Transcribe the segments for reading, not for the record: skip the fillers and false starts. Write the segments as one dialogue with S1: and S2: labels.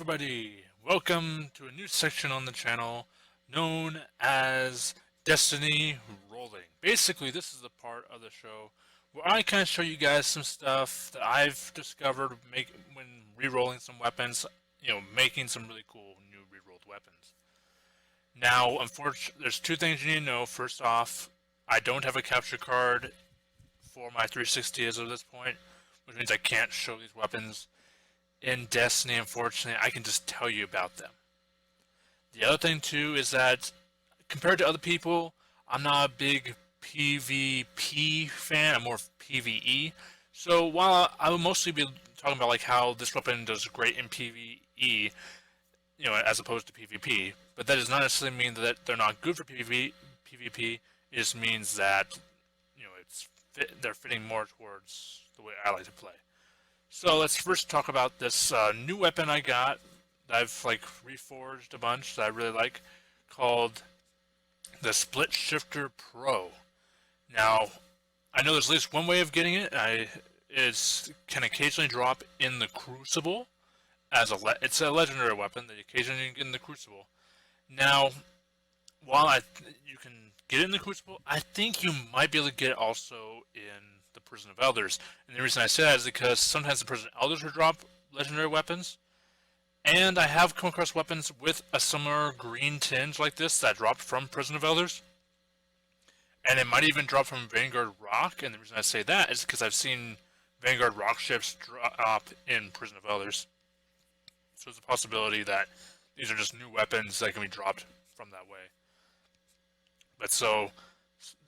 S1: everybody! Welcome to a new section on the channel known as Destiny Rolling. Basically, this is the part of the show where I kind of show you guys some stuff that I've discovered when re-rolling some weapons, making some really cool new re-rolled weapons. Now, unfortunately, there's two things you need to know. First off, I don't have a capture card for my 360 as of this point, which means I can't show these weapons in Destiny. Unfortunately, I can just tell you about them. The other thing too is that compared to other people, I'm not a big PvP fan. I'm more PvE. So while I will mostly be talking about like how this weapon does great in PvE, as opposed to PvP, but that does not necessarily mean that they're not good for PvP. It just means that they're fitting more towards the way I like to play. So let's first talk about this new weapon I got that I've reforged a bunch that I really like, called the Split Shifter Pro. Now, I know there's at least one way of getting it. It can occasionally drop in the Crucible as it's a legendary weapon that you occasionally get in the Crucible. Now, while you can get it in the Crucible, I think you might be able to get it also in the Prison of Elders. And the reason I say that is because sometimes the Prison of Elders will drop legendary weapons, and I have come across weapons with a similar green tinge like this that dropped from Prison of Elders, and it might even drop from Vanguard Rock. And the reason I say that is because I've seen Vanguard Rock ships drop in Prison of Elders, so there's a possibility that these are just new weapons that can be dropped from that way. But so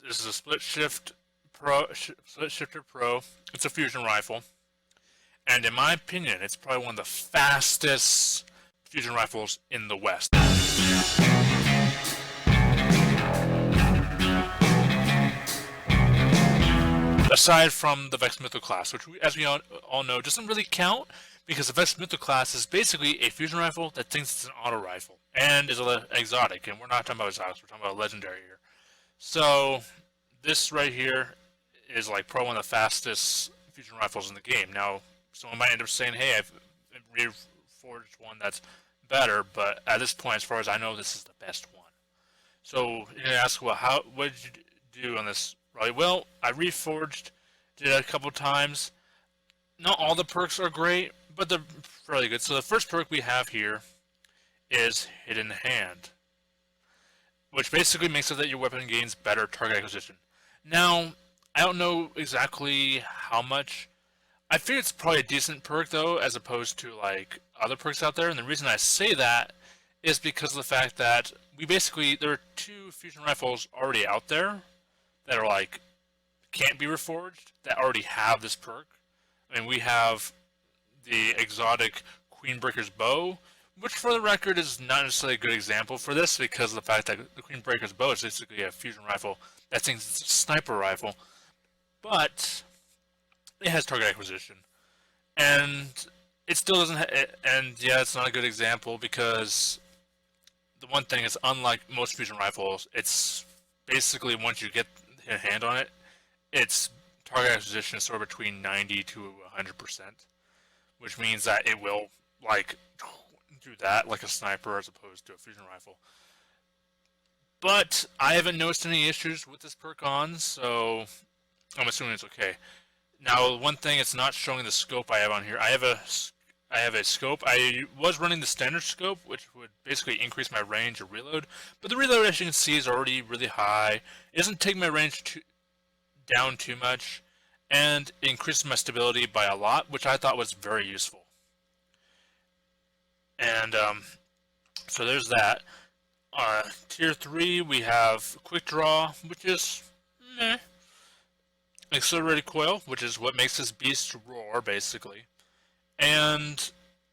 S1: this is a Split Shifter Pro. It's a fusion rifle, and in my opinion, it's probably one of the fastest fusion rifles in the West. Aside from the Vex Mytho class, which, as we all know, doesn't really count, because the Vex Mytho class is basically a fusion rifle that thinks it's an auto rifle and is an exotic, and we're not talking about exotics, we're talking about legendary here. So this right here is probably one of the fastest fusion rifles in the game. Now, someone might end up saying, hey, I've reforged one that's better, but at this point, as far as I know, this is the best one. So you're gonna ask, well, what did you do on this, Riley? Well, I reforged, did it a couple times. Not all the perks are great, but they're fairly good. So the first perk we have here is Hidden Hand, which basically makes it that your weapon gains better target acquisition. Now, I don't know exactly how much. I figure it's probably a decent perk though, as opposed to other perks out there. And the reason I say that is because of the fact that there are two fusion rifles already out there that are can't be reforged, that already have this perk. I mean, we have the exotic Queenbreaker's Bow, which for the record is not necessarily a good example for this, because of the fact that the Queenbreaker's Bow is basically a fusion rifle that thinks it's a sniper rifle, but it has target acquisition, and it still doesn't. And yeah, it's not a good example because the one thing is, unlike most fusion rifles, it's basically once you get a hand on it, its target acquisition is somewhere between 90 to 100%, which means that it will do that like a sniper as opposed to a fusion rifle. But I haven't noticed any issues with this perk on, so I'm assuming it's okay. Now, one thing, it's not showing the scope I have on here. I have a scope. I was running the standard scope, which would basically increase my range of reload, but the reload, as you can see, is already really high. It doesn't take my range down too much, and it increases my stability by a lot, which I thought was very useful. And so there's that. Tier 3, we have Quick Draw, which is meh. Accelerated Coil, which is what makes this beast roar, basically. And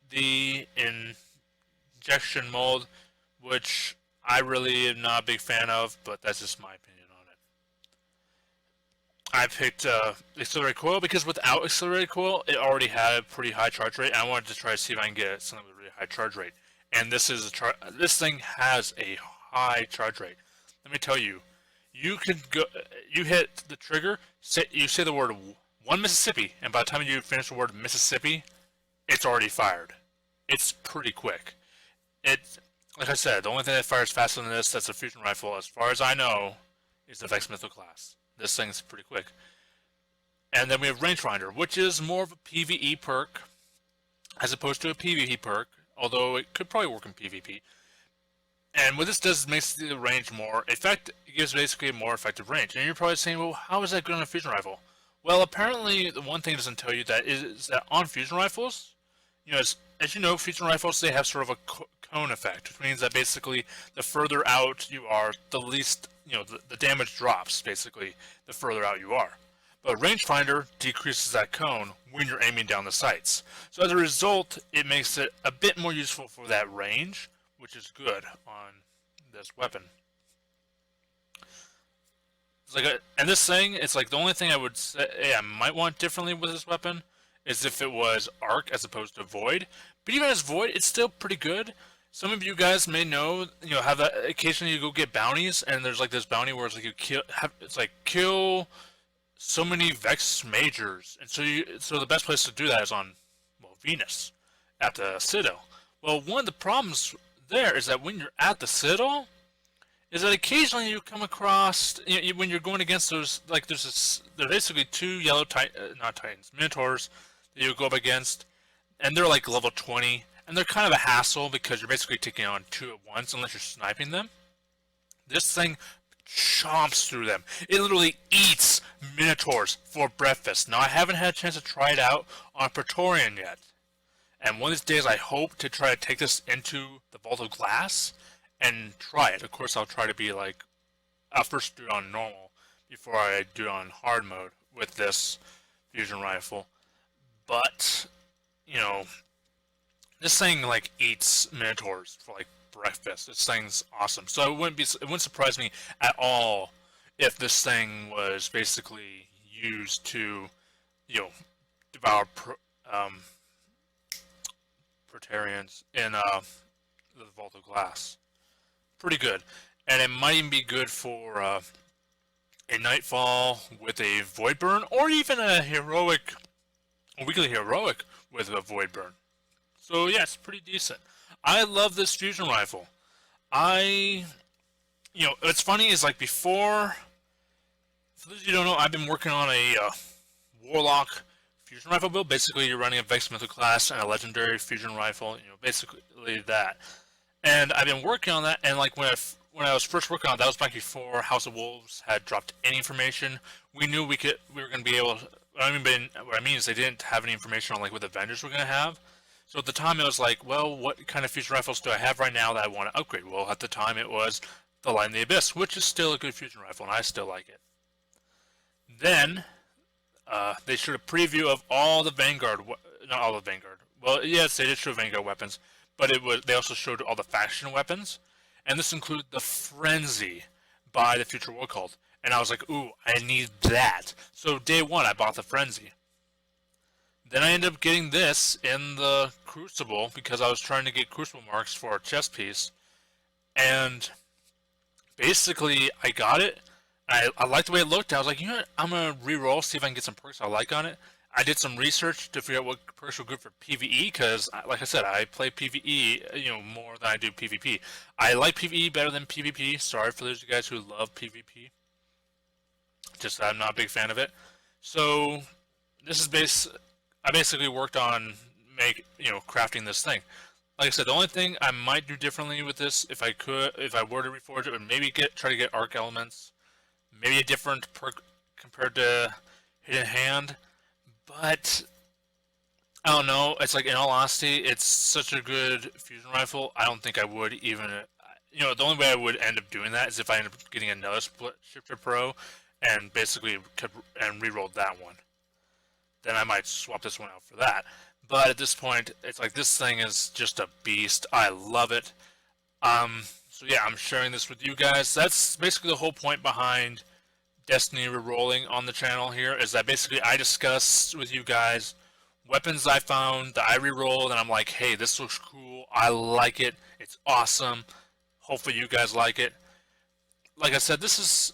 S1: the Injection Mold, which I really am not a big fan of, but that's just my opinion on it. I picked Accelerated Coil because without Accelerated Coil, it already had a pretty high charge rate, and I wanted to try to see if I can get something with a really high charge rate. And this thing has a high charge rate. Let me tell you, you hit the trigger, you say the word 1 Mississippi, and by the time you finish the word Mississippi, it's already fired. it's pretty quick. It, like I said, the only thing that fires faster than this that's a fusion rifle, as far as I know, is the Vex Missile class. This thing's pretty quick. And then we have Rangefinder, which is more of a PvE perk as opposed to a PvP perk, although it could probably work in PvP. And what this does is makes the range more effective. It gives basically a more effective range. And you're probably saying, well, how is that good on a fusion rifle? Well, apparently, the one thing it doesn't tell you that is that on fusion rifles, as you know, fusion rifles, they have sort of a cone effect, which means that basically the further out you are, the least, the damage drops, basically, the further out you are. But rangefinder decreases that cone when you're aiming down the sights. So as a result, it makes it a bit more useful for that range, which is good on this weapon. And this thing, it's like the only thing I would say I might want differently with this weapon is if it was arc as opposed to void. But even as void, it's still pretty good. Some of you guys may know, have that occasionally you go get bounties, and there's like this bounty where it's like kill so many Vex Majors, and so the best place to do that is on, Venus, at the Citadel. Well, one of the problems there is that when you're at the Citadel, is that occasionally you come across, when you're going against those, like there's basically two yellow not Titans, Minotaurs that you go up against, and they're like level 20, and they're kind of a hassle because you're basically taking on two at once unless you're sniping them. This thing chomps through them. It literally eats Minotaurs for breakfast. Now, I haven't had a chance to try it out on Praetorian yet. And one of these days, I hope to try to take this into the Vault of Glass and try it. Of course, I'll try to be like, I'll first do it on normal before I do it on hard mode with this fusion rifle. But, this thing like eats Minotaurs for like breakfast. This thing's awesome. So it wouldn't surprise me at all if this thing was basically used to, devour Praetorians in the Vault of Glass. Pretty good. And it might even be good for a Nightfall with a Void Burn, or even a weekly heroic with a Void Burn. So yeah, it's pretty decent. I love this fusion rifle. What's funny is like before, for those of you who don't know, I've been working on a Warlock fusion rifle build. Basically, you're running a Vex Mythic class and a legendary fusion rifle. Basically that. And I've been working on that. And like when I was first working on it, that was back before House of Wolves had dropped any information. We knew we were going to be able. What I mean is they didn't have any information on like what the vendors were going to have. So at the time it was like, well, what kind of fusion rifles do I have right now that I want to upgrade? Well, at the time it was the Light in the Abyss, which is still a good fusion rifle, and I still like it. Then they showed a preview of all the Vanguard, not all the Vanguard. Well, yes, they did show Vanguard weapons, but they also showed all the faction weapons, and this included the Frenzy by the Future War Cult. And I was like, ooh, I need that. So day one, I bought the Frenzy. Then I ended up getting this in the Crucible because I was trying to get Crucible marks for a chest piece. And basically, I got it. I liked the way it looked. I was like, I'm going to re-roll, see if I can get some perks I like on it. I did some research to figure out what perks were good for PvE because, like I said, I play PvE, more than I do PvP. I like PvE better than PvP. Sorry for those of you guys who love PvP. Just I'm not a big fan of it. So, this is I basically worked on crafting this thing. Like I said, the only thing I might do differently with this, if I were to reforge it, would maybe try to get arc elements, maybe a different perk compared to Hidden Hand. But I don't know. It's like, in all honesty, it's such a good fusion rifle. I don't think I would even. The only way I would end up doing that is if I end up getting another Split Shifter Pro and basically re-rolled that one. Then I might swap this one out for that. But at this point, it's like this thing is just a beast. I love it. So yeah, I'm sharing this with you guys. That's basically the whole point behind Destiny Rerolling on the channel here, is that basically I discuss with you guys weapons I found that I rerolled, and I'm like, hey, this looks cool. I like it. It's awesome. Hopefully you guys like it. Like I said, this is,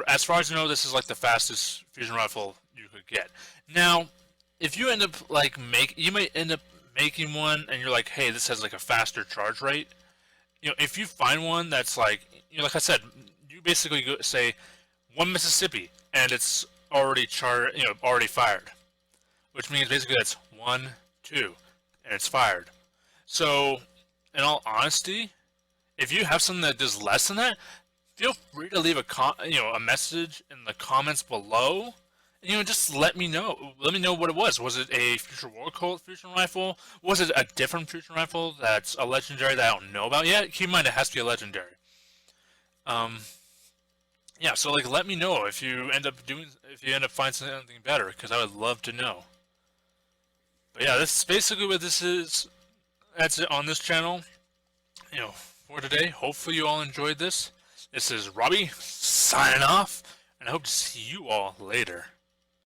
S1: as far as you know, this is like the fastest fusion rifle you could get. Now, if you end up you might end up making one and you're like, hey, this has like a faster charge rate. If you find one that's like, like I said, you basically say one Mississippi and it's already already fired, which means basically that's 1, 2, and it's fired. So, in all honesty, if you have something that does less than that, feel free to leave a message in the comments below. Just let me know. Let me know what it was. Was it a Future War Cult fusion rifle? Was it a different fusion rifle that's a legendary that I don't know about yet? Keep in mind it has to be a legendary. Yeah. So like, let me know if you end up finding something better, because I would love to know. But yeah, this is basically what this is. That's it on this channel. For today. Hopefully you all enjoyed this. This is Robbie signing off, and I hope to see you all later.